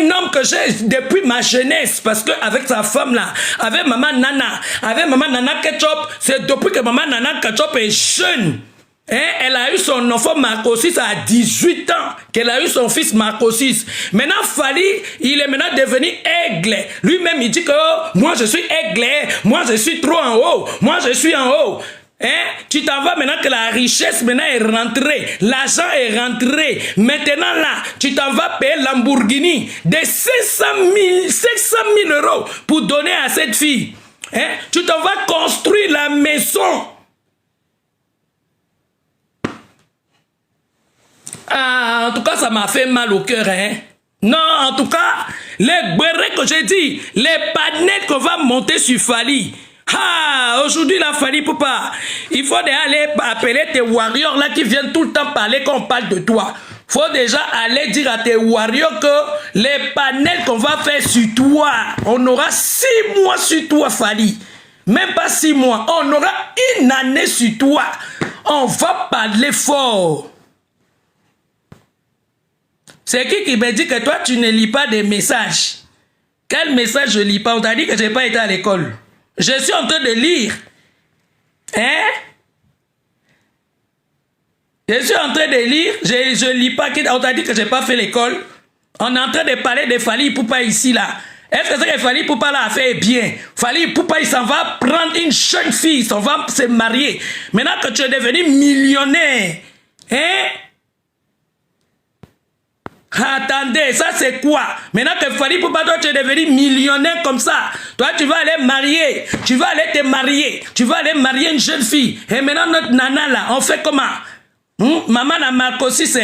un homme que j'ai depuis ma jeunesse, parce que avec sa femme là, avec maman Nana Ketchup, c'est depuis que maman Nana Ketchup est jeune. Hein? Elle a eu son enfant Marco 6 à 18 ans, qu'elle a eu son fils Marco 6. Maintenant, Fally, il est maintenant devenu aigle. Lui-même, il dit que oh, moi je suis aigle, moi je suis trop en haut, moi je suis en haut. Hein? Tu t'en vas maintenant que la richesse maintenant est rentrée, l'argent est rentré. Maintenant là, tu t'en vas payer Lamborghini de 500 000 euros pour donner à cette fille. Hein? Tu t'en vas construire la maison. Ah, en tout cas, ça m'a fait mal au cœur, hein. Non, en tout cas, les bérets que j'ai dit, les panettes qu'on va monter sur Fally. Ah, aujourd'hui, la Fally Poupa, il faut déjà aller appeler tes warriors là qui viennent tout le temps parler quand on parle de toi. Faut déjà aller dire à tes warriors que les panels qu'on va faire sur toi, on aura 6 mois sur toi, Fally. Même pas 6 mois, on aura 1 année sur toi. On va parler fort. C'est qui me dit que toi, tu ne lis pas des messages? Quel message je ne lis pas? On t'a dit que je n'ai pas été à l'école. Je suis en train de lire. Hein? Je suis en train de lire. Je ne lis pas. On t'a dit que je n'ai pas fait l'école. On est en train de parler de Fally Poupa ici, là. Est-ce que c'est que Fally Poupa l'a fait bien? Fally Poupa, il s'en va prendre une jeune fille. Il s'en va se marier. Maintenant que tu es devenu millionnaire. Hein? Attendez, ça c'est quoi? Maintenant que Fally Poupa, toi tu es devenu millionnaire comme ça. Toi tu vas aller marier. Tu vas aller te marier. Tu vas aller marier une jeune fille. Et maintenant notre nana là, on fait comment? Maman la Marco 6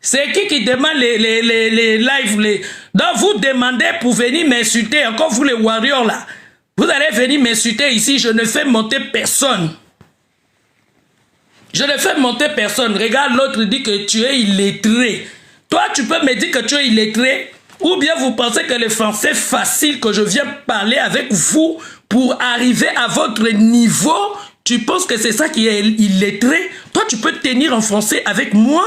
c'est qui demande les lives? Donc vous demandez pour venir m'insulter. Encore vous les warriors là. Vous allez venir m'insulter ici. Je ne fais monter personne. Je ne fais monter personne. Regarde, l'autre dit que tu es illettré. Toi, tu peux me dire que tu es illettré? Ou bien vous pensez que le français facile que je viens parler avec vous pour arriver à votre niveau, tu penses que c'est ça qui est illettré? Toi, tu peux tenir en français avec moi?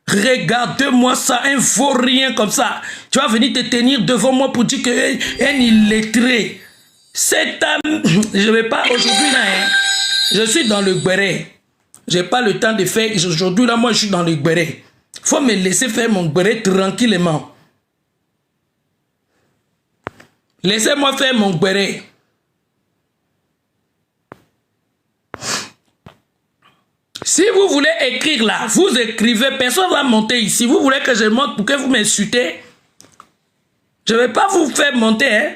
Regarde-moi ça, un vaurien comme ça. Tu vas venir te tenir devant moi pour dire que un illettré. C'est un... Je ne vais pas aujourd'hui là. Hein. Je suis dans le béret. J'ai pas le temps de faire. Aujourd'hui, là, moi, je suis dans le béret. Faut me laisser faire mon béret tranquillement. Laissez-moi faire mon béret. Si vous voulez écrire là, vous écrivez. Personne ne va monter ici. Vous voulez que je monte pour que vous m'insultez? Je ne vais pas vous faire monter. Hein?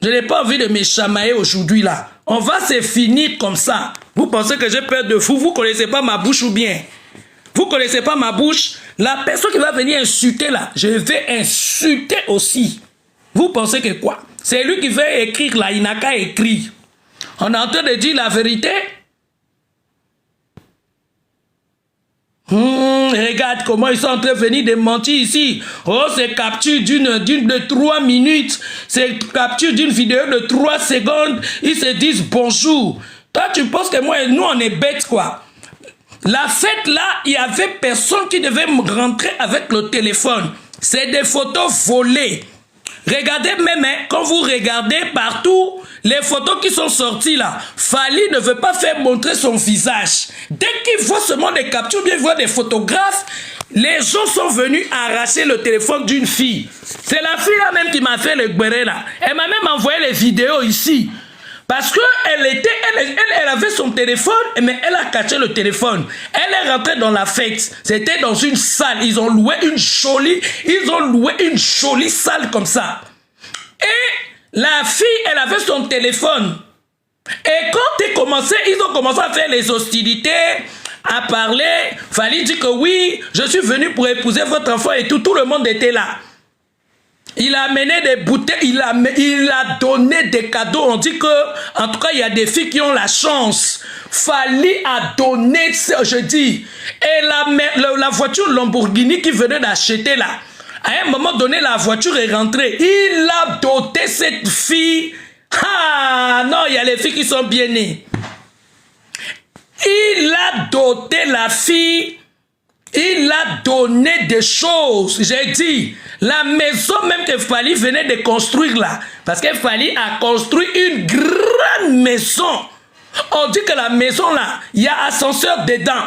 Je n'ai pas envie de me chamailler aujourd'hui là. On va se finir comme ça. Vous pensez que j'ai peur de vous? Vous ne connaissez pas ma bouche ou bien? Vous ne connaissez pas ma bouche? La personne qui va venir insulter là, je vais insulter aussi. Vous pensez que quoi? C'est lui qui veut écrire là, il n'a qu'à écrire. On est en train de dire la vérité. Regarde comment ils sont en train de venir de mentir ici. Oh, c'est capture de 3 minutes. C'est capture d'une vidéo de 3 secondes. Ils se disent bonjour. Toi, tu penses que moi et nous, on est bêtes, quoi. La fête, là, il n'y avait personne qui devait rentrer avec le téléphone. C'est des photos volées. Regardez même, hein, quand vous regardez partout, les photos qui sont sorties là, Fally ne veut pas faire montrer son visage. Dès qu'il voit seulement des captures, bien voir des photographes, les gens sont venus arracher le téléphone d'une fille. C'est la fille là même qui m'a fait le béret là. Elle m'a même envoyé les vidéos ici. Parce qu'elle avait son téléphone, mais elle a caché le téléphone. Elle est rentrée dans la fête. C'était dans une salle. Ils ont loué une jolie salle comme ça. Et la fille, elle avait son téléphone. Et quand ils ont commencé à faire les hostilités, à parler, Fally dit que oui, je suis venu pour épouser votre enfant et tout le monde était là. Il a amené des bouteilles, il a donné des cadeaux. On dit que, en tout cas, il y a des filles qui ont la chance. Fally a donné, je dis, et la voiture Lamborghini qu'il venait d'acheter là, à un moment donné, la voiture est rentrée. Il a doté cette fille. Ah non, il y a les filles qui sont bien nées. Il a doté la fille Il a donné des choses. J'ai dit, la maison même que Fally venait de construire là, parce que Fally a construit une grande maison. On dit que la maison là, il y a ascenseur dedans.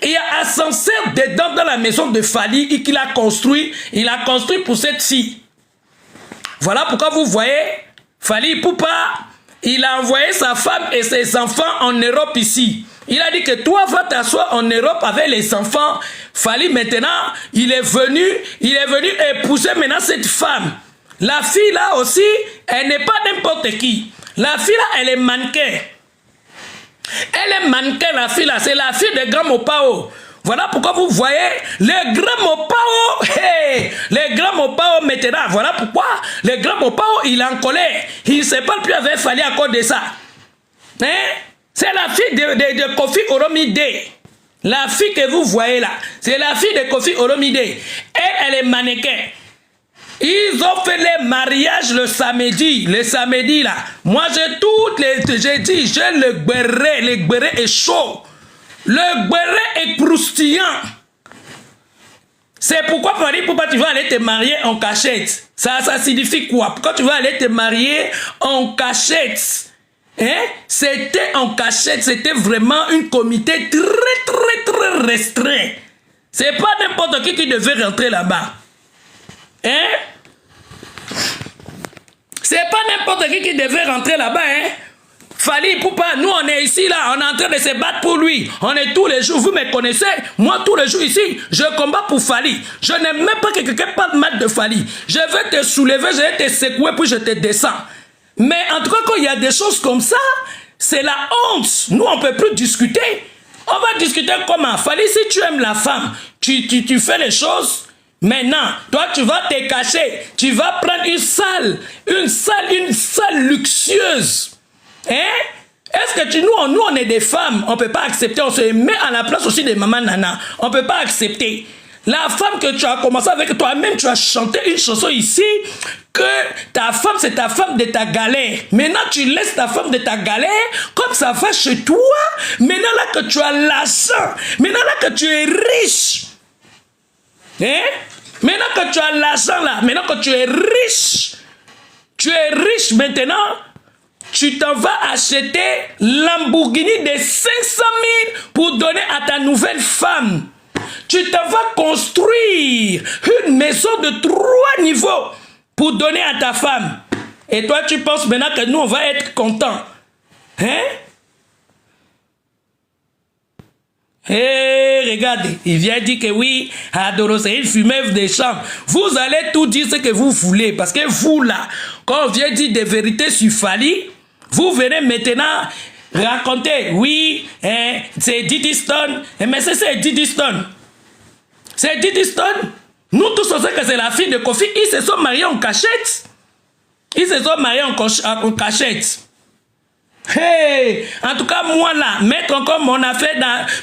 Il y a ascenseur dedans dans la maison de Fally et qu'il a construit. Il a construit pour cette fille. Voilà pourquoi vous voyez, Fally Ipupa, il a envoyé sa femme et ses enfants en Europe ici. Il a dit que toi, va t'asseoir en Europe avec les enfants. Fally maintenant, il est venu épouser maintenant cette femme. La fille là aussi, elle n'est pas n'importe qui. La fille là, elle est mannequin. Elle est mannequin, la fille là. C'est la fille de Grand Mopao. Voilà pourquoi vous voyez le Grand Mopao. Hey, le Grand Mopao maintenant. Voilà pourquoi le Grand Mopao, il est en colère. Il ne se parle plus avec Fally à cause de ça. Hein? C'est la fille de Kofi Olomide. La fille que vous voyez là, c'est la fille de Kofi Olomide. Et elle est mannequin. Ils ont fait les mariages le samedi là. Moi j'ai dit, j'ai le béret est chaud. Le béret est croustillant. C'est pourquoi tu vas aller te marier en cachette. Ça signifie quoi? Pourquoi tu vas aller te marier en cachette? Hein? C'était en cachette, c'était vraiment un comité très restreint. C'est pas n'importe qui devait rentrer là-bas. Hein? C'est pas n'importe qui devait rentrer là-bas, hein? Fally Ipupa, nous on est ici là, on est en train de se battre pour lui. On est tous les jours, vous me connaissez. Moi tous les jours ici, je combats pour Fally. Je n'aime même pas que quelqu'un parle mal de Fally. Je vais te soulever, je vais te secouer puis je te descends. Mais en tout cas, quand il y a des choses comme ça, c'est la honte. Nous on ne peut plus discuter. On va discuter comment? Fally, si tu aimes la femme, tu fais les choses. Maintenant, toi tu vas te cacher. Tu vas prendre une salle luxueuse. Hein? Est-ce que nous on est des femmes, on ne peut pas accepter, on se met à la place aussi des mamans nana, on ne peut pas accepter. La femme que tu as commencé avec toi-même, tu as chanté une chanson ici, que ta femme c'est ta femme de ta galère. Maintenant tu laisses ta femme de ta galère, comme ça va chez toi, maintenant là que tu as l'argent, maintenant là que tu es riche. Hein? Maintenant que tu as l'argent là, maintenant que tu es riche maintenant, tu t'en vas acheter Lamborghini de 500 000 pour donner à ta nouvelle femme. Tu t'en vas construire une maison de 3 niveaux pour donner à ta femme. Et toi, tu penses maintenant que nous, on va être contents. Hein? Hey, regardez, il vient dire que oui, Adoro, c'est une fumeuse des champs. Vous allez tout dire ce que vous voulez. Parce que vous, là, quand on vient dire des vérités sur Fally, vous venez maintenant raconter, oui, c'est Diddy Stone. Mais c'est Diddy Stone. C'est Diddy Stone. Nous tous, on sait que c'est la fille de Kofi. Ils se sont mariés en cachette. Ils se sont mariés en cachette. Hey, en tout cas, moi là, mettre encore mon affaire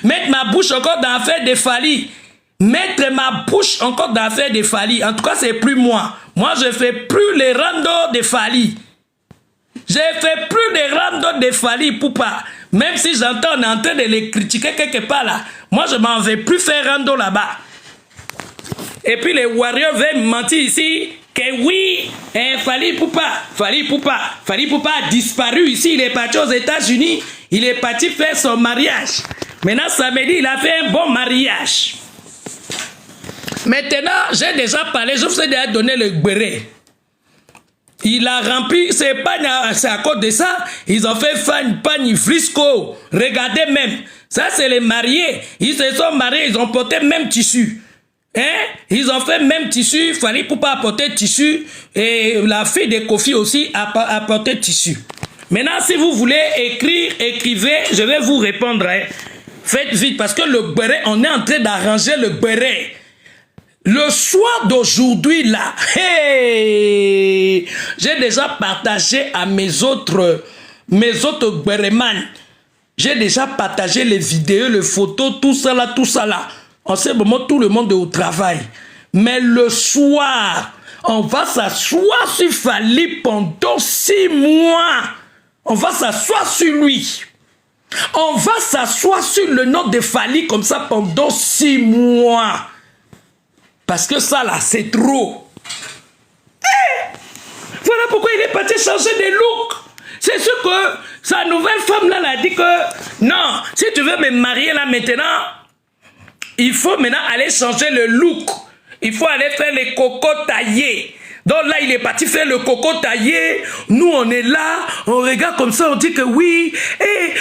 mettre ma bouche encore dans l'affaire de Fally. Mettre ma bouche encore dans l'affaire de Fally. En tout cas, c'est plus moi. Moi, je fais plus les randos de Fally. Je fais plus de randos de Fally Ipupa. Même si j'entends, on est en train de les critiquer quelque part là. Moi, je m'en vais plus faire rando là-bas. Et puis les warriors veulent mentir ici. Que oui, Fally Ipupa a disparu ici, il est parti aux États-Unis, il est parti faire son mariage. Maintenant, samedi, il a fait un bon mariage. Maintenant, j'ai déjà parlé, je vous ai déjà donné le béret. Il a rempli ses pagnes, c'est à cause de ça, ils ont fait pagne frisco. Regardez même, ça c'est les mariés, ils se sont mariés, ils ont porté même tissu. Hein? Ils ont fait même tissu, Fally Ipupa apporter tissu et la fille de Kofi aussi a apporté tissu. Maintenant, si vous voulez écrire, écrivez, je vais vous répondre. Hein. Faites vite parce que le béret, on est en train d'arranger le béret. Le soir d'aujourd'hui là, hey, j'ai déjà partagé à mes autres bérémans. J'ai déjà partagé les vidéos, les photos, tout ça là. En ce moment, tout le monde est au travail. Mais le soir, on va s'asseoir sur Fally pendant 6 mois. On va s'asseoir sur lui. On va s'asseoir sur le nom de Fally comme ça pendant 6 mois. Parce que ça là, c'est trop. Voilà pourquoi il est parti changer de look. C'est sûr que sa nouvelle femme là, a dit que non, si tu veux me marier là maintenant, il faut maintenant aller changer le look. Il faut aller faire les cocos taillés. Donc là, il est parti faire le coco taillé. Nous, on est là, on regarde comme ça, on dit que oui,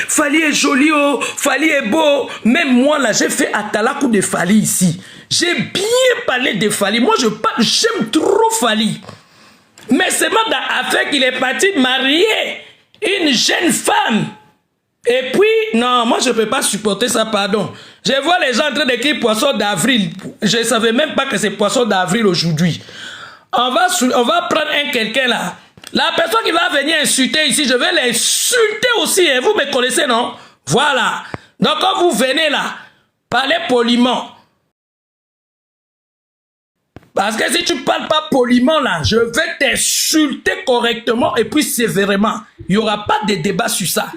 Fally est joli, oh, Fally est beau. Même moi, là, j'ai fait Atalakou de Fally ici. J'ai bien parlé de Fally. Moi, j'aime trop Fally. Mais c'est moi d'affaire qu'il est parti marier une jeune femme. Et puis, non, moi, je ne peux pas supporter ça, pardon. Je vois les gens en train d'écrire poisson d'avril. Je ne savais même pas que c'est poisson d'avril aujourd'hui. On va prendre quelqu'un là. La personne qui va venir insulter ici, je vais l'insulter aussi. Et vous me connaissez, non? Voilà. Donc quand vous venez là, parlez poliment. Parce que si tu ne parles pas poliment là, je vais t'insulter correctement et puis sévèrement. Il n'y aura pas de débat sur ça.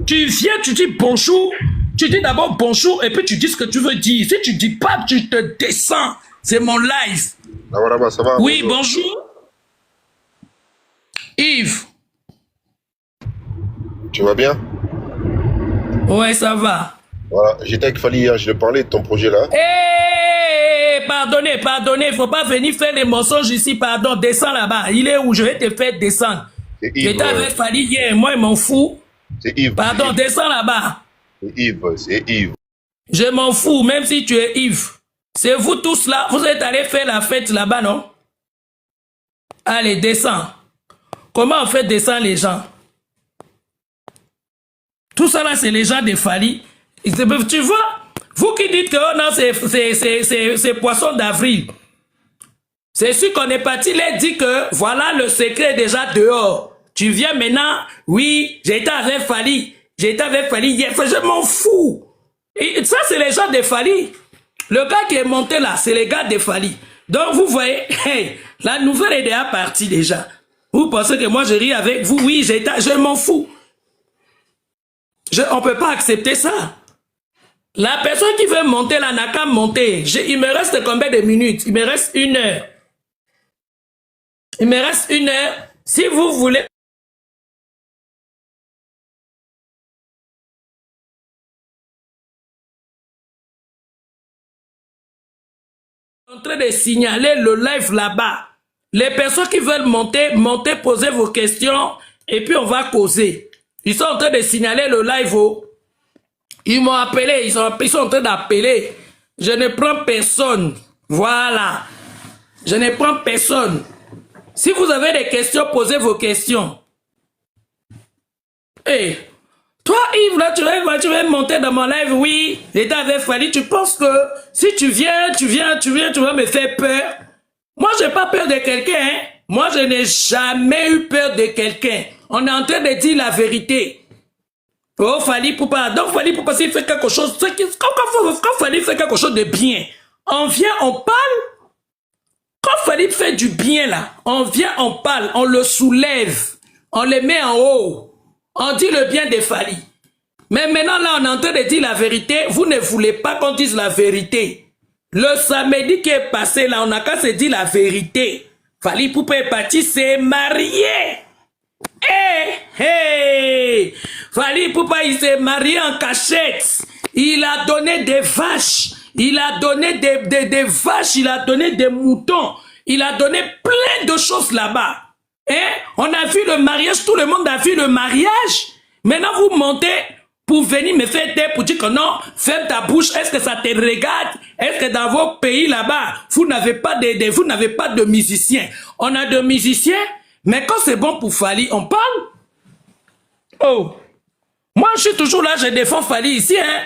Tu viens, tu dis bonjour. Tu dis d'abord bonjour et puis tu dis ce que tu veux dire. Si tu ne dis pas, tu te descends. C'est mon live. Ah, ça va, oui, bonjour. Yves. Tu vas bien? Ouais, ça va. Voilà, j'étais avec Fally hier, je lui parlais de ton projet là. Pardonnez, il ne faut pas venir faire des mensonges ici, pardon, descends là-bas. Il est où? Je vais te faire descendre. J'étais avec Fally hier, moi, je m'en fous. C'est Yves. Pardon, descends là-bas. C'est Yves. Je m'en fous, même si tu es Yves. C'est vous tous là, vous êtes allés faire la fête là-bas, non? Allez, descends. Comment on fait descendre les gens? Tout ça là, c'est les gens de Fally. Tu vois, vous qui dites que oh non, c'est poisson d'avril. C'est sûr qu'on est parti là dit que voilà le secret déjà dehors. Tu viens maintenant, oui, j'étais avec Fally. J'étais avec Fally hier, je m'en fous. Et ça, c'est les gens de Fally. Le gars qui est monté là, c'est les gars de Fally. Donc vous voyez, hey, la nouvelle est déjà partie déjà. Vous pensez que moi je ris avec vous? Oui, je m'en fous. On ne peut pas accepter ça. La personne qui veut monter là n'a qu'à monter. Il me reste combien de minutes? Il me reste 1 heure. Il me reste 1 heure. Si vous voulez... En train de signaler le live là-bas. Les personnes qui veulent monter, posez vos questions et puis on va causer. Ils sont en train de signaler le live. Ils m'ont appelé, ils sont en train d'appeler. Je ne prends personne. Voilà. Je ne prends personne. Si vous avez des questions, posez vos questions. Hey, toi Yves, là, tu vas monter dans mon live, oui. L'État avait fallu, tu penses que si tu viens, tu vas me faire peur. Moi, je n'ai pas peur de quelqu'un. Hein? Moi, je n'ai jamais eu peur de quelqu'un. On est en train de dire la vérité. Oh, Fally Poupa. Donc, Fally Poupa, s'il fait quelque chose, quand Fally fait quelque chose de bien, on vient, on parle. Quand Fally fait du bien, là, on vient, on parle, on le soulève, on le met en haut. On dit le bien de Fally. Mais maintenant, là, on est en train de dire la vérité. Vous ne voulez pas qu'on dise la vérité. Le samedi qui est passé, là, on n'a qu'à se dire la vérité. Fally Poupa est parti se marier. Fally Poupa, il s'est marié en cachette. Il a donné des vaches. Il a donné des vaches. Il a donné des moutons. Il a donné plein de choses là-bas. On a vu le mariage. Tout le monde a vu le mariage. Maintenant, vous montez pour venir me faire taire pour dire que non, ferme ta bouche. Est-ce que ça te regarde? Est-ce que dans vos pays là-bas, vous n'avez pas de musiciens? On a de musiciens, mais quand c'est bon pour Fally, on parle. Oh, moi je suis toujours là, je défends Fally ici, hein.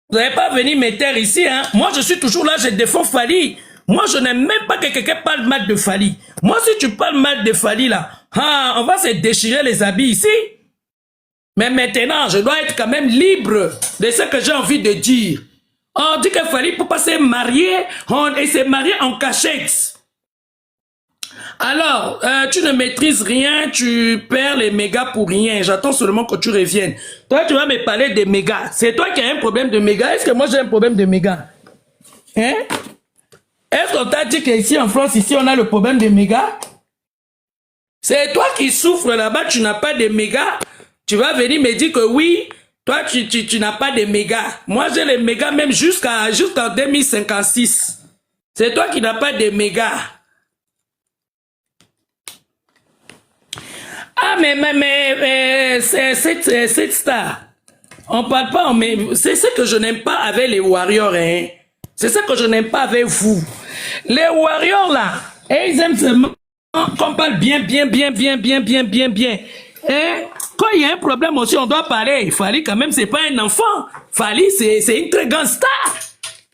Vous n'allez pas venir me taire ici, hein. Moi je suis toujours là, je défends Fally. Moi je n'aime même pas que quelqu'un parle mal de Fally. Moi si tu parles mal de Fally là, on va se déchirer les habits ici. Mais maintenant, je dois être quand même libre de ce que j'ai envie de dire. On dit que Fally Poupa s'est marié, et s'est marié en cachette. Alors, tu ne maîtrises rien, tu perds les mégas pour rien. J'attends seulement que tu reviennes. Toi, tu vas me parler des mégas. C'est toi qui as un problème de mégas. Est-ce que moi j'ai un problème de mégas? Hein? Est-ce qu'on t'a dit qu'ici en France, ici, on a le problème des mégas? C'est toi qui souffres là-bas, tu n'as pas de mégas. Tu vas venir me dire que oui, toi, tu n'as pas de mégas. Moi, j'ai les mégas même jusqu'en 2056. C'est toi qui n'as pas de mégas. Ah, mais cette star, on parle pas, mais c'est ce que je n'aime pas avec les Warriors, hein. C'est ça que je n'aime pas avec vous. Les Warriors, là, ils aiment seulement qu'on parle bien. Hein? Quand il y a un problème aussi, on doit parler. Fally, quand même, c'est pas un enfant. Fally, c'est une très grande star.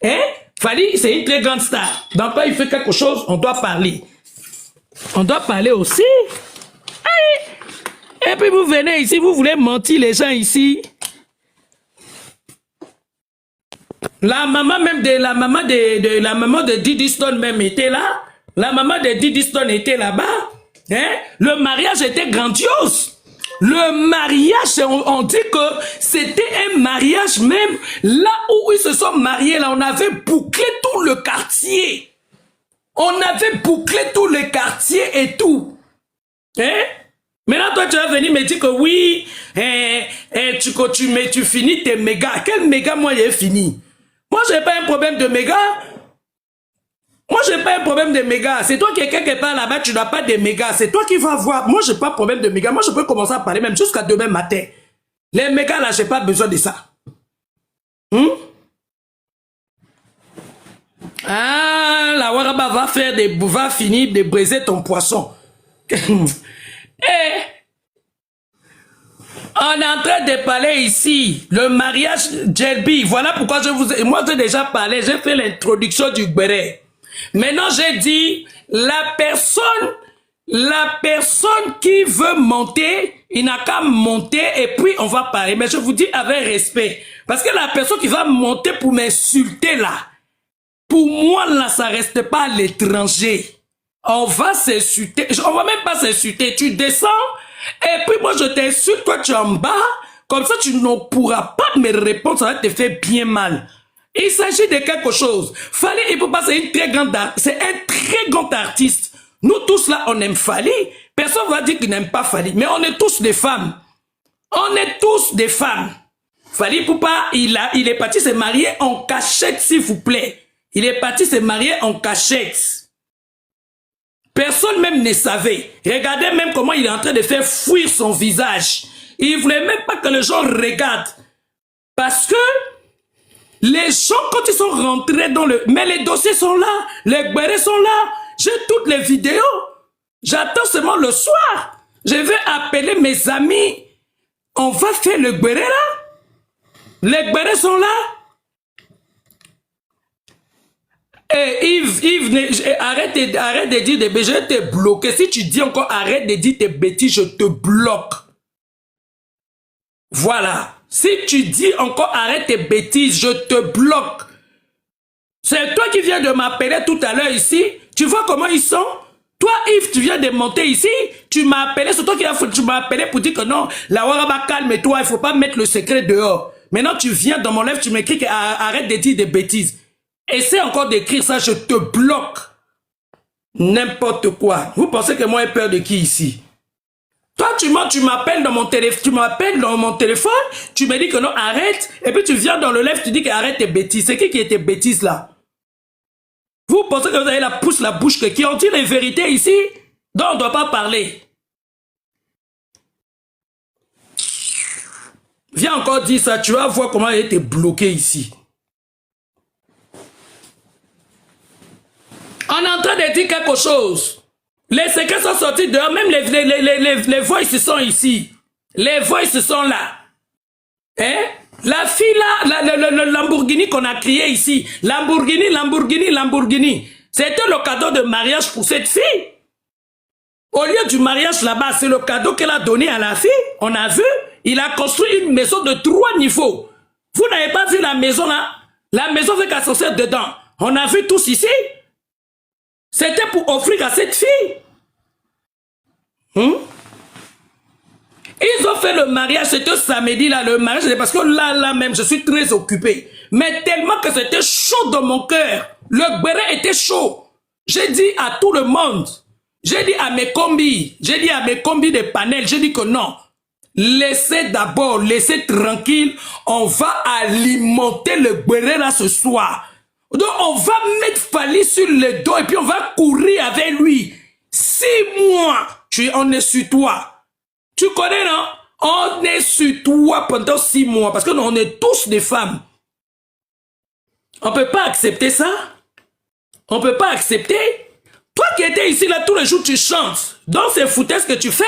Hein? Fally, c'est une très grande star. Donc, quand il fait quelque chose, on doit parler. On doit parler aussi. Et puis vous venez ici, vous voulez mentir les gens ici. La maman même de la maman de Diddy Stone même était là. La maman de Diddy Stone était là-bas. Hein? Le mariage était grandiose. Le mariage, on dit que c'était un mariage même. Là où ils se sont mariés, là, on avait bouclé tout le quartier. On avait bouclé tout le quartier et tout. Hein? Maintenant, toi, tu vas venir me dire que oui, tu finis tes mégas. Quel méga, moi, j'ai fini? Moi, j'ai pas un problème de mégas. Moi, j'ai pas un problème de mégas. C'est toi qui es quelque part là-bas, tu n'as pas de mégas. C'est toi qui vas voir. Moi, j'ai pas de problème de mégas. Moi, je peux commencer à parler même jusqu'à demain matin. Les mégas, là, j'ai pas besoin de ça. Ah, la Waraba va finir de briser ton poisson. On est en train de parler ici, le mariage Jelby. Voilà pourquoi moi j'ai déjà parlé, j'ai fait l'introduction du béret. Maintenant j'ai dit, la personne qui veut monter, il n'a qu'à monter et puis on va parler. Mais je vous dis avec respect. Parce que la personne qui va monter pour m'insulter là, pour moi là, ça reste pas à l'étranger. On va s'insulter, on va même pas s'insulter, tu descends, et puis moi je t'insulte, toi tu es en bas, comme ça tu ne pourras pas me répondre, ça va te faire bien mal. Il s'agit de quelque chose. Fally, il peut pas, c'est un très grand artiste. Nous tous là, on aime Fally, personne va dire qu'il n'aime pas Fally, mais on est tous des femmes. On est tous des femmes. Fally Ipupa, il est parti se marier en cachette, s'il vous plaît. Il est parti se marier en cachette. Personne même ne savait. Regardez même comment il est en train de faire fuir son visage. Il ne voulait même pas que les gens regardent. Parce que les gens, quand ils sont rentrés dans le... Mais les dossiers sont là. Les bérets sont là. J'ai toutes les vidéos. J'attends seulement le soir. Je vais appeler mes amis. On va faire le béret là. Les bérets sont là. Et Yves, arrête de dire des bêtises, je vais te bloquer. Si tu dis encore arrête de dire tes bêtises, je te bloque. Voilà. Si tu dis encore arrête tes bêtises, je te bloque. C'est toi qui viens de m'appeler tout à l'heure ici. Tu vois comment ils sont? Toi, Yves, tu viens de monter ici. Tu m'as appelé, c'est toi qui m'as appelé pour dire que non, la Waraba calme-toi, il ne faut pas mettre le secret dehors. Maintenant, tu viens dans mon live, tu m'écris que arrête de dire des bêtises. Essaie encore d'écrire ça, je te bloque. N'importe quoi. Vous pensez que moi j'ai peur de qui ici? Toi, tu m'appelles dans mon téléphone, tu me dis que non, arrête, et puis tu viens dans le live, tu dis que arrête tes bêtises. C'est qui est tes bêtises là? Vous pensez que vous avez la bouche qui ont dit les vérités ici? Donc on ne doit pas parler. Viens encore dire ça, tu vas voir comment il a été bloqué ici. On est en train de dire quelque chose. Les secrets sont sortis dehors. Même les voices sont ici. Les voices sont là. Hein? La fille là, le Lamborghini qu'on a crié ici. Lamborghini. C'était le cadeau de mariage pour cette fille. Au lieu du mariage là-bas, c'est le cadeau qu'elle a donné à la fille. On a vu. Il a construit une maison de 3 niveaux. Vous n'avez pas vu la maison là? La maison avec ascenseur dedans. On a vu tous ici. C'était pour offrir à cette fille. Ils ont fait le mariage, c'était samedi là, le mariage, parce que là même, je suis très occupé. Mais tellement que c'était chaud dans mon cœur. Le béret était chaud. J'ai dit à tout le monde, j'ai dit à mes combis de panel, j'ai dit que non. Laissez d'abord, laissez tranquille, on va alimenter le béret là ce soir. Donc on va mettre Fally sur le dos et puis on va courir avec lui. 6 mois, on est sur toi. Tu connais, non? On est sur toi pendant 6 mois parce que nous, on est tous des femmes. On ne peut pas accepter ça. On ne peut pas accepter. Toi qui étais ici, là, tous les jours, tu chantes. Donc, c'est foutaise que tu fais.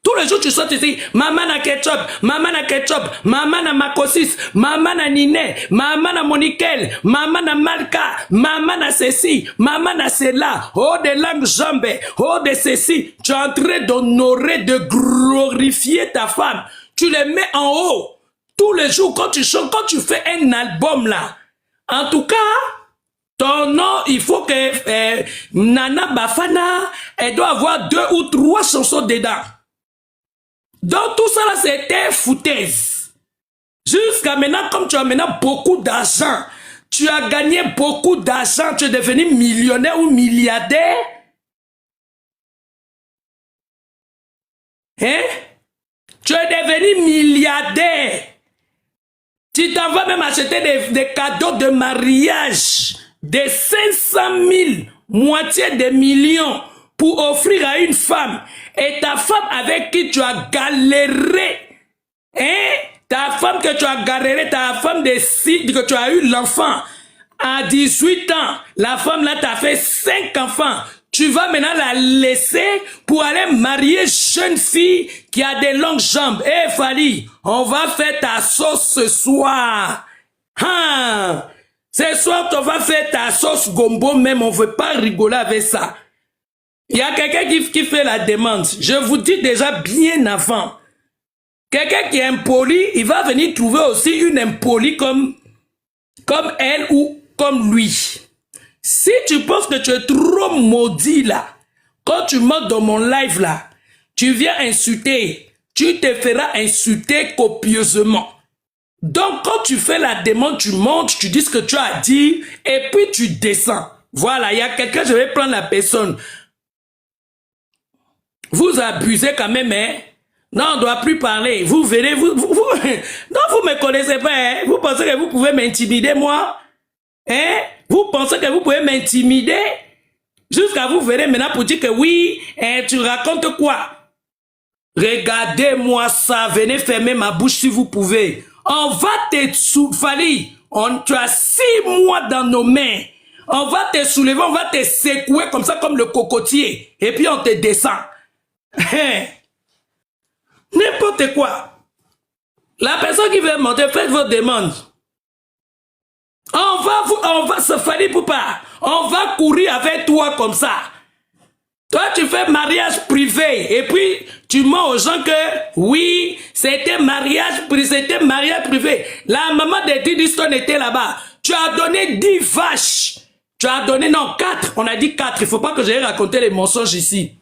Tous les jours, tu chantes ici. Maman na ketchup, maman na ketchup, maman na macosis, maman na Niné, maman na Monikel, maman na Malka, maman na ceci, maman na cela. Oh, des langues jambes, oh, de ceci. Tu es en train d'honorer, de glorifier ta femme. Tu les mets en haut. Tous les jours, quand tu chantes, quand tu fais un album là. En tout cas, ton nom, il faut que Nana Bafana, elle doit avoir 2 ou 3 chansons dedans. Donc tout ça là, c'était foutaise. Jusqu'à maintenant, comme tu as maintenant beaucoup d'argent, tu as gagné beaucoup d'argent, tu es devenu millionnaire ou milliardaire. Hein? Tu es devenu milliardaire. Tu t'en vas même acheter des cadeaux de mariage de 500 000, moitié de millions pour offrir à une femme. Et ta femme avec qui tu as galéré, hein? Ta femme que tu as galéré, ta femme que tu as eu l'enfant à 18 ans, la femme là t'a fait 5 enfants. Tu vas maintenant la laisser pour aller marier jeune fille qui a des longues jambes. Eh Fally, on va faire ta sauce ce soir. Hein? Ce soir, tu vas faire ta sauce gombo même, on ne veut pas rigoler avec ça. Il y a quelqu'un qui fait la demande. Je vous dis déjà bien avant. Quelqu'un qui est impoli, il va venir trouver aussi une impolie comme elle ou comme lui. Si tu penses que tu es trop maudit là, quand tu montes dans mon live là, tu viens insulter, tu te feras insulter copieusement. Donc quand tu fais la demande, tu montes, tu dis ce que tu as dit, et puis tu descends. Voilà, il y a quelqu'un, je vais prendre la personne. Vous abusez quand même, hein? Non, on ne doit plus parler. Vous verrez, non, vous me connaissez pas, hein? Vous pensez que vous pouvez m'intimider, moi? Hein? Vous pensez que vous pouvez m'intimider? Jusqu'à vous verrez maintenant pour dire que oui, hein, tu racontes quoi? Regardez-moi ça, venez fermer ma bouche si vous pouvez. On va te soulever, tu as 6 mois dans nos mains. On va te soulever, on va te secouer comme ça, comme le cocotier. Et puis on te descend. N'importe quoi. La personne qui veut monter, faites vos demandes. On va se faire pour pas. On va courir avec toi comme ça. Toi, tu fais mariage privé. Et puis, tu mens aux gens que, oui, c'était mariage privé. La maman de Diddy Stone était là-bas. Tu as donné 10 vaches. Tu as donné, non, 4. On a dit 4. Il ne faut pas que j'aille raconter les mensonges ici.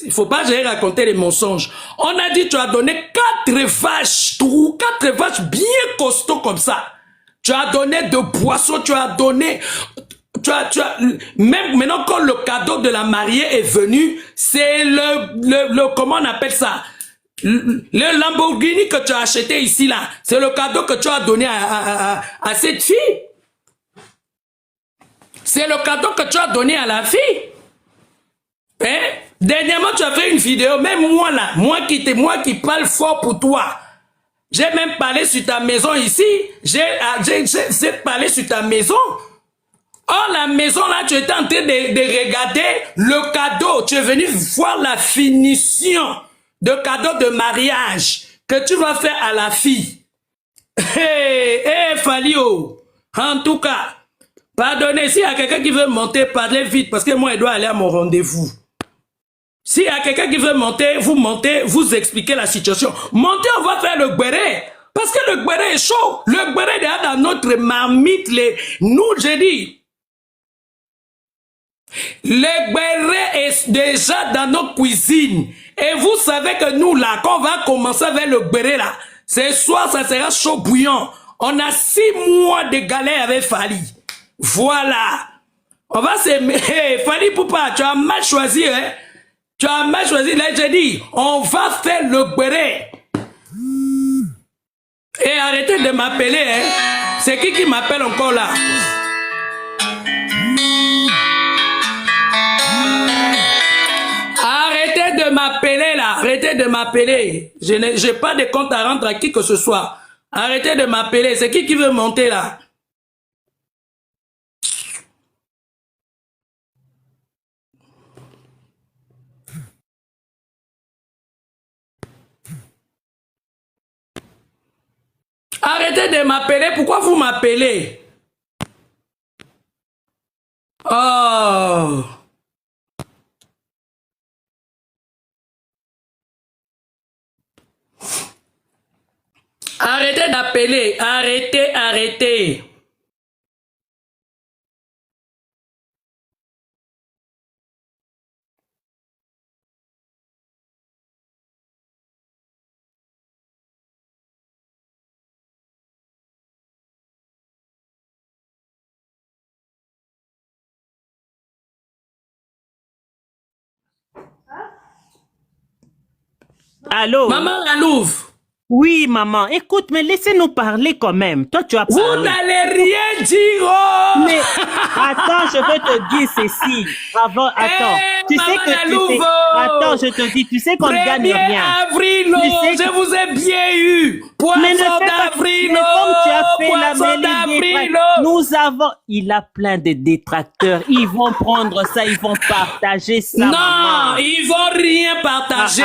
Il ne faut pas que j'aille raconter les mensonges. On a dit, tu as donné 4 vaches. 4 vaches bien costauds comme ça. Tu as donné de poissons, tu as donné... même maintenant quand le cadeau de la mariée est venu, c'est comment on appelle ça? Le Lamborghini que tu as acheté ici là, c'est le cadeau que tu as donné à cette fille. C'est le cadeau que tu as donné à la fille. Hein? Dernièrement, tu as fait une vidéo, même moi là, moi qui parle fort pour toi. J'ai même parlé sur ta maison ici. J'ai parlé sur ta maison. Oh, la maison là, tu étais en train de regarder le cadeau. Tu es venu voir la finition de cadeau de mariage que tu vas faire à la fille. Hey, Fally, oh. En tout cas, pardonnez, s'il y a quelqu'un qui veut monter, parlez vite, parce que moi, je dois aller à mon rendez-vous. S'il y a quelqu'un qui veut monter, vous expliquez la situation. Montez, on va faire le béret. Parce que le béret est chaud. Le béret est déjà dans notre marmite. Nous, j'ai dit, le béret est déjà dans nos cuisines. Et vous savez que nous, là, quand on va commencer avec le béret, là, ce soir, ça sera chaud bouillant. On a 6 mois de galère avec Fally. Voilà. On va se... Hey, Fally Poupa, tu as mal choisi, hein? Tu as mal choisi. Là, j'ai dit, on va faire le béret. Et arrêtez de m'appeler, hein? C'est qui m'appelle encore là? Arrêtez de m'appeler là, arrêtez de m'appeler. Je n'ai pas de compte à rendre à qui que ce soit. Arrêtez de m'appeler, c'est qui veut monter là? Arrêtez de m'appeler, pourquoi vous m'appelez? Oh! Arrêtez d'appeler, arrêtez. Allô? Maman la Louve. Oui, maman. Écoute, mais laissez-nous parler quand même. Toi, tu as Vous parlé. n'allez rien dire, oh! Mais attends, je veux te dire ceci. Avant, attends. Tu sais Maman que la Louve. Attends, je te dis, tu sais qu'on ne gagne 1er rien. avril, Tu oh, sais je vous ai bien eu. Mais ne Poisson fais pas, d'avril, mais comme tu as fait la poisson mêlée d'avril. nous avons, il a plein de détracteurs. Ils vont prendre ça, ils vont partager ça, Non, maman. ils vont rien partager.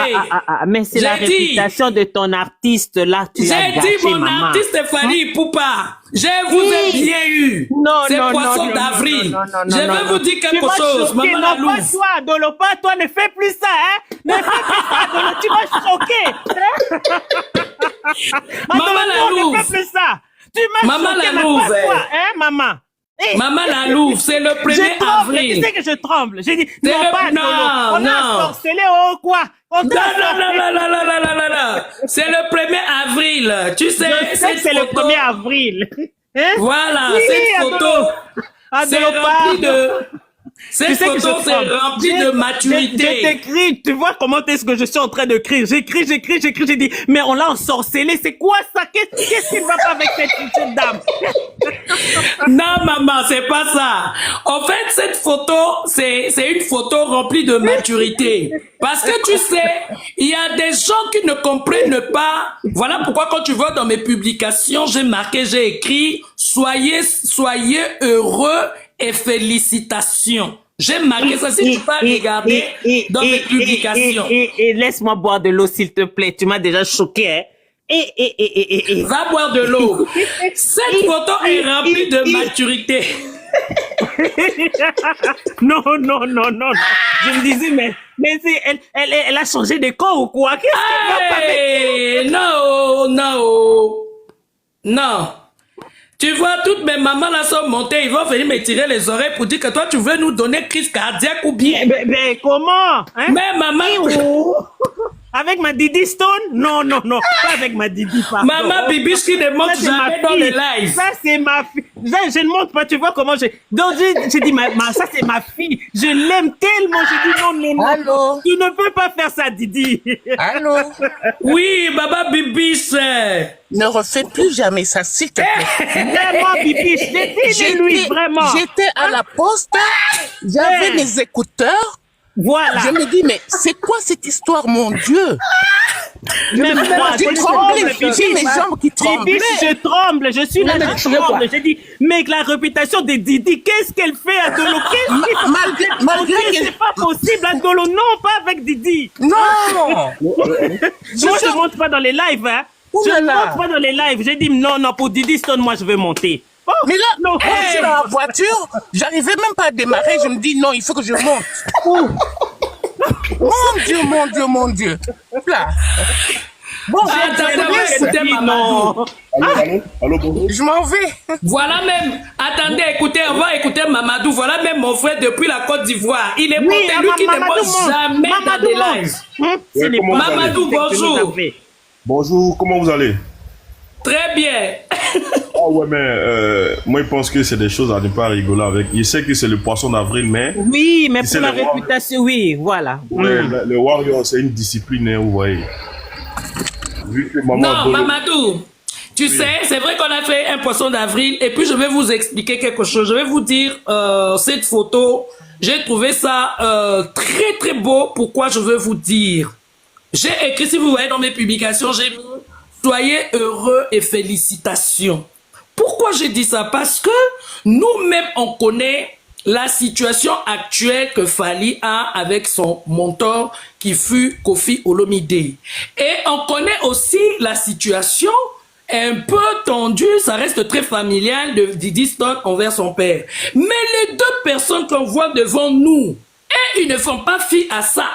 Mais c'est la J'ai dit. réputation de ton artiste là, tu as J'ai gâché, dit mon maman. artiste Fally Poupa. Je vous ai Oui. bien eu. Non, C'est non, poisson non, d'avril. non, non, non, Je non, vais non. vous dire Tu quelque m'as chose, choqué, maman non, la pas Louve. toi, Dolo, pas toi, ne fais plus ça, hein. Ne fais plus ça, Dolo, tu m'as choqué. Maman la Ne Louve. fais plus ça. Tu m'as Maman choqué, la mais Louve, pas toi, eh. hein, maman. Eh, Maman la Louve, c'est le 1er je tremble, tu avril. sais que je tremble. J'ai dit, C'est non, le- pas non, Dolo. On non. a sorcelé, oh, quoi. On Non, t'a non, sorcelé. non. C'est le 1er avril. Tu sais, Je sais que c'est le 1er avril. Hein? Voilà, Oui, cette photo, c'est Adolo, rempli de... Tu Cette sais que photo, je c'est tremble. rempli de Je maturité. t'écris, tu vois comment est-ce que je suis en train de crier. J'écris, j'ai dit, mais on l'a ensorcelé, c'est quoi ça? Qu'est-ce qui ne va pas avec cette dame? Non, maman, c'est pas ça. En fait, cette photo, c'est une photo remplie de maturité. Parce que tu sais, il y a des gens qui ne comprennent pas. Voilà pourquoi quand tu vois dans mes publications, j'ai écrit, soyez heureux et félicitations. J'ai marqué ça, si tu peux regarder dans mes publications. Et laisse-moi boire de l'eau, s'il te plaît. Tu m'as déjà choqué, hein? Va boire de l'eau. Cette photo est remplie de maturité. Non. Je me disais, mais elle a changé de corps ou quoi? Qu'est-ce qui va pas avec... Hey, non. Tu vois, toutes mes mamans là sont montées, ils vont venir me tirer les oreilles pour dire que toi, tu veux nous donner crise cardiaque ou bien. Mais comment? Hein? Mais maman, Avec ma Didi Stone? Non, pas avec ma Didi, pardon. maman Bibiche qui ne monte jamais dans les lives. Ça, c'est ma fille. Je ne montre pas, tu vois comment j'ai... Donc, j'ai dit, ça, c'est ma fille. Je l'aime tellement. J'ai dit, non. Allô? Tu ne peux pas faire ça, Didi. Allô? Oui, maman Bibiche. Ne refais plus jamais ça, s'il te plaît. Vraiment, Bibiche. Dis-lui, vraiment. J'étais à la poste, j'avais mes écouteurs. Voilà. Je me dis, mais c'est quoi cette histoire, mon Dieu? Même moi, J'ai tremblé, j'ai mes jambes qui Bibiche, tremblaient. je tremble, je suis là, je tremble. J'ai dit, mais la réputation de Didi, qu'est-ce qu'elle fait à Dolo? Malgré C'est pas possible, à Dolo, non, pas avec Didi. Non! Moi, je monte pas dans les lives, hein. Je Oulala. monte pas dans les lives. J'ai dit, non, pour Didi Stone, moi, je vais monter. Oh, Mais là, non. quand je suis dans la voiture, j'arrivais même pas à démarrer. Je me dis, non, il faut que je monte. Mon Dieu. Là. Bon, Attendez, écoutez Mamadou. Allô, bonjour. je m'en vais. Voilà même, attendez, écoutez, on va écouter Mamadou. Voilà même mon frère depuis la Côte d'Ivoire. Il est monté, lui qui ne mange jamais dans des lives. Ce n'est comment pas vous allez? Mamadou, bonjour. Bonjour, comment vous allez? Très bien. Ah ouais, mais moi, je pense que c'est des choses à ne pas rigoler avec. Je sais que c'est le poisson d'avril, mais... Oui, mais C'est pour la le roi. réputation, oui, voilà. Ouais, le warrior, c'est une discipline, hein, vous voyez. Vu que maman Non, Bolo- Mamadou, tu sais, c'est vrai qu'on a fait un poisson d'avril et puis je vais vous expliquer quelque chose. Je vais vous dire cette photo. J'ai trouvé ça très très beau. Pourquoi je veux vous dire? J'ai écrit, si vous voyez dans mes publications, j'ai mis soyez heureux et félicitations. Pourquoi j'ai dit ça? Parce que nous-mêmes, on connaît la situation actuelle que Fally a avec son mentor qui fut Koffi Olomide. Et on connaît aussi la situation un peu tendue, ça reste très familial de Diddy Stone envers son père. Mais les deux personnes qu'on voit devant nous, et ils ne font pas fi à ça.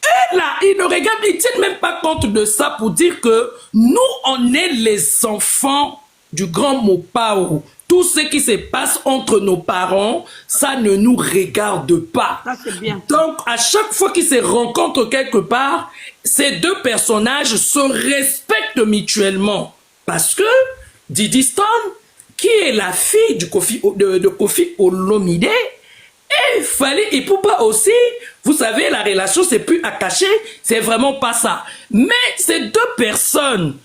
Et là, ils ne regardent, ils ne tiennent même pas compte de ça pour dire que nous, on est les enfants du grand Mopao. Tout ce qui se passe entre nos parents, ça ne nous regarde pas. Ça, c'est bien. Donc, à chaque fois qu'ils se rencontrent quelque part, ces deux personnages se respectent mutuellement. Parce que Diddy Stone, qui est la fille de Koffi Olomide, et Fally Ipupa aussi, vous savez, la relation, c'est plus à cacher, c'est vraiment pas ça. Mais ces deux personnes,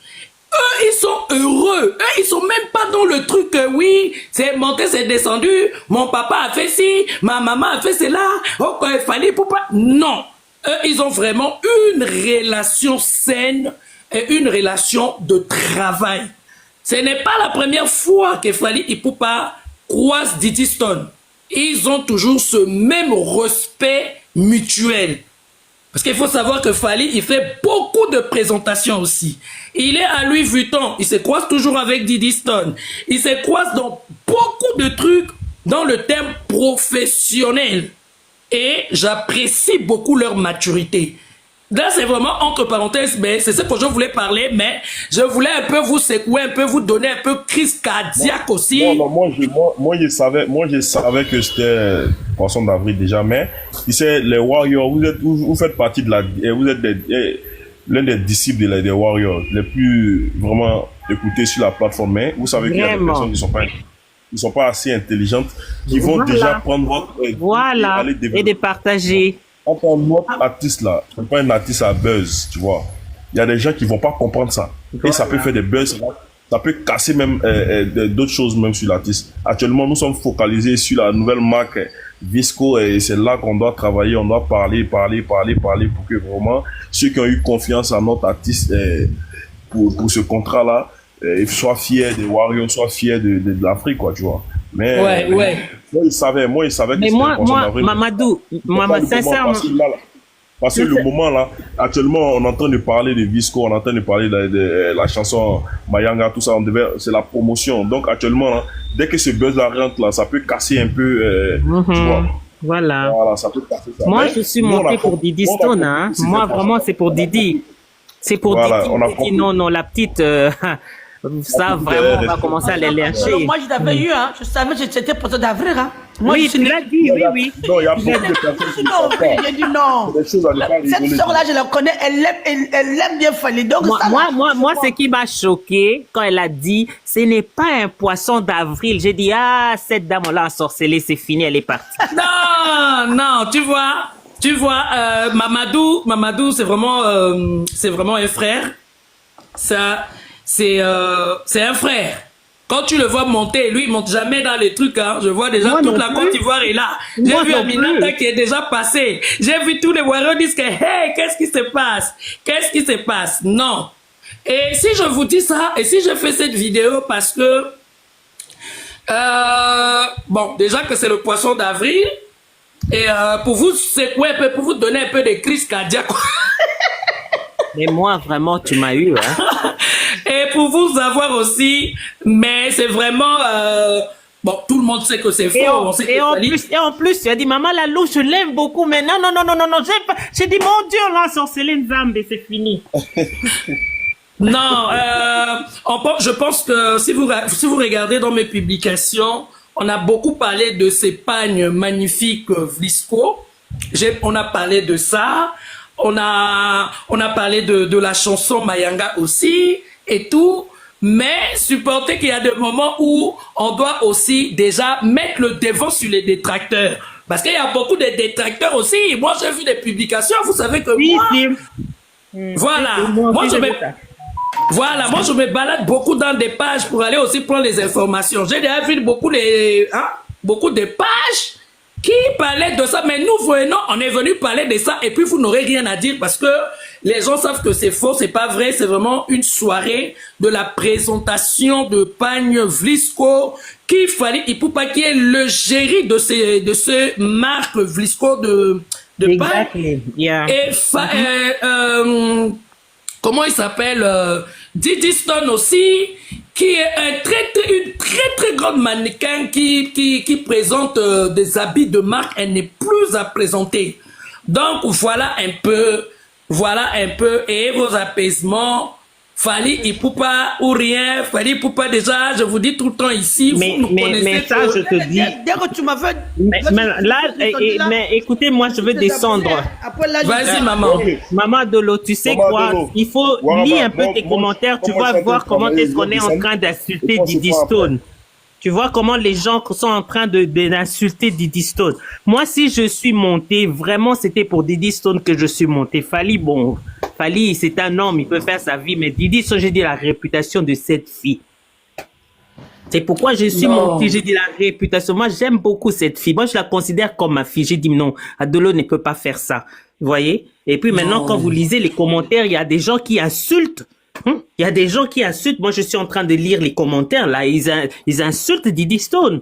eux, ils sont heureux. Eux, ils sont même pas dans le truc que oui, c'est monté, c'est descendu, mon papa a fait ci, ma maman a fait cela, oh, Fally Ipupa. Non. Eux, ils ont vraiment une relation saine et une relation de travail. Ce n'est pas la première fois que Fally Ipupa croise Diddy Stone. Ils ont toujours ce même respect mutuel. Parce qu'il faut savoir que Fally, il fait beaucoup de présentations aussi. Il est à Louis Vuitton, il se croise toujours avec Diddy Stone. Il se croise dans beaucoup de trucs dans le terme professionnel. Et j'apprécie beaucoup leur maturité. Là, c'est vraiment entre parenthèses, mais c'est ce que je voulais parler, mais je voulais un peu vous secouer, un peu vous donner un peu crise cardiaque aussi. Non, moi, je savais que c'était poisson d'avril déjà, mais tu sais, les Warriors, vous faites partie de vous êtes l'un des disciples des Warriors, les plus vraiment écoutés sur la plateforme, mais vous savez qu'il y a des personnes qui sont pas assez intelligentes, qui vont déjà prendre votre et de partager. Enfin, notre artiste là, c'est pas un artiste à buzz, tu vois. Il y a des gens qui vont pas comprendre ça. Et ça peut faire des buzz, ça peut casser même d'autres choses même sur l'artiste. Actuellement, nous sommes focalisés sur la nouvelle marque Visco et c'est là qu'on doit travailler, on doit parler pour que vraiment ceux qui ont eu confiance en notre artiste pour ce contrat-là, soient fiers des Warriors, soient fiers de l'Afrique, quoi, tu vois. Mais ouais. Moi, il savait que mais moi, Mamadou, sincèrement. Parce que le moment là, actuellement, on est en train de parler de Visco, on est en train de parler de la chanson Mayanga, tout ça, c'est la promotion. Donc actuellement, là, dès que ce buzz-là rentre là, ça peut casser un peu, tu vois. Voilà, ça peut casser ça. Moi, mais je suis monté pour Diddy Stone, hein. Moi, vraiment, c'est pour Diddy. C'est pour Diddy. Non, la petite... Ça, vraiment, on va commencer à les lyncher. Moi, je l'avais eu, hein. Je savais que c'était poisson d'avril, hein. Moi, oui, tu l'as dit, oui. Non, il y a beaucoup de personnes qui non, j'ai dit non. des choses à ne pas rigoler. Cette sœur-là, je la connais, elle aime bien Fally. Donc, moi, ce qui m'a choqué quand elle a dit, ce n'est pas un poisson d'avril. J'ai dit, cette dame, on l'a ensorcelée, c'est fini, elle est partie. Non, tu vois, Mamadou, c'est vraiment un frère. Ça, c'est un frère. Quand tu le vois monter, lui, il monte jamais dans les trucs, hein. Je vois déjà toute la Côte d'Ivoire est là. J'ai vu Aminata qui est déjà passé. J'ai vu tous les Warriors dire que, hey, qu'est-ce qui se passe? Qu'est-ce qui se passe? Non. Et si je vous dis ça, et si je fais cette vidéo parce que, bon, déjà que c'est le poisson d'avril, et pour vous secouer un peu, pour vous donner un peu de crise cardiaque. Mais moi, vraiment, tu m'as eu, hein. Et pour vous avoir aussi, mais c'est vraiment... bon, tout le monde sait que c'est faux. Et en plus, tu as dit, maman Lalou, je l'aime beaucoup, mais non, j'ai dit, mon Dieu, là, sorcelé Nzambe, c'est fini. Non, je pense que si vous regardez dans mes publications, on a beaucoup parlé de ces pagnes magnifiques Vlisco. On a parlé de ça. On a parlé de la chanson Mayanga aussi et tout. Mais supportez qu'il y a des moments où on doit aussi déjà mettre le devant sur les détracteurs. Parce qu'il y a beaucoup de détracteurs aussi. Moi, j'ai vu des publications. Vous savez que voilà. Moi, je me balade beaucoup dans des pages pour aller aussi prendre les informations. J'ai déjà vu beaucoup de pages qui parlaient de ça. Mais nous, on est venu parler de ça et puis vous n'aurez rien à dire parce que les gens savent que c'est faux, c'est pas vrai. C'est vraiment une soirée de la présentation de Pagne Vlisco qui fallait, il faut pas qu'il y ait le géry de ce marque Vlisco de Pagne. Yeah. Et comment il s'appelle Didi Stone aussi, qui est une très grande mannequin qui présente des habits de marque. Elle n'est plus à présenter. Donc voilà un peu, et vos apaisements. Fali Ipupa ou rien, Fali Ipupa déjà, je vous dis tout le temps ici, mais ça, je te dis. Dès que tu m'as fait. Mais écoutez, moi, je veux descendre. Vas-y, maman. Maman Dolo, tu sais quoi? Il faut lire un peu tes commentaires, tu vas voir comment est-ce qu'on est en train d'insulter Didi Stone. Tu vois comment les gens sont en train d'insulter Didi Stone. Moi, si je suis monté, vraiment, c'était pour Didi Stone que je suis monté. Fali, c'est un homme, il peut faire sa vie, mais Didi Stone, j'ai dit la réputation de cette fille. C'est pourquoi je suis monté, j'ai dit la réputation. Moi, j'aime beaucoup cette fille. Moi, je la considère comme ma fille. J'ai dit non, Adolo ne peut pas faire ça. Vous voyez? Et puis maintenant, quand vous lisez les commentaires, il y a des gens qui insultent. Il y a des gens qui insultent. Moi, je suis en train de lire les commentaires, là. Ils insultent Didi Stone.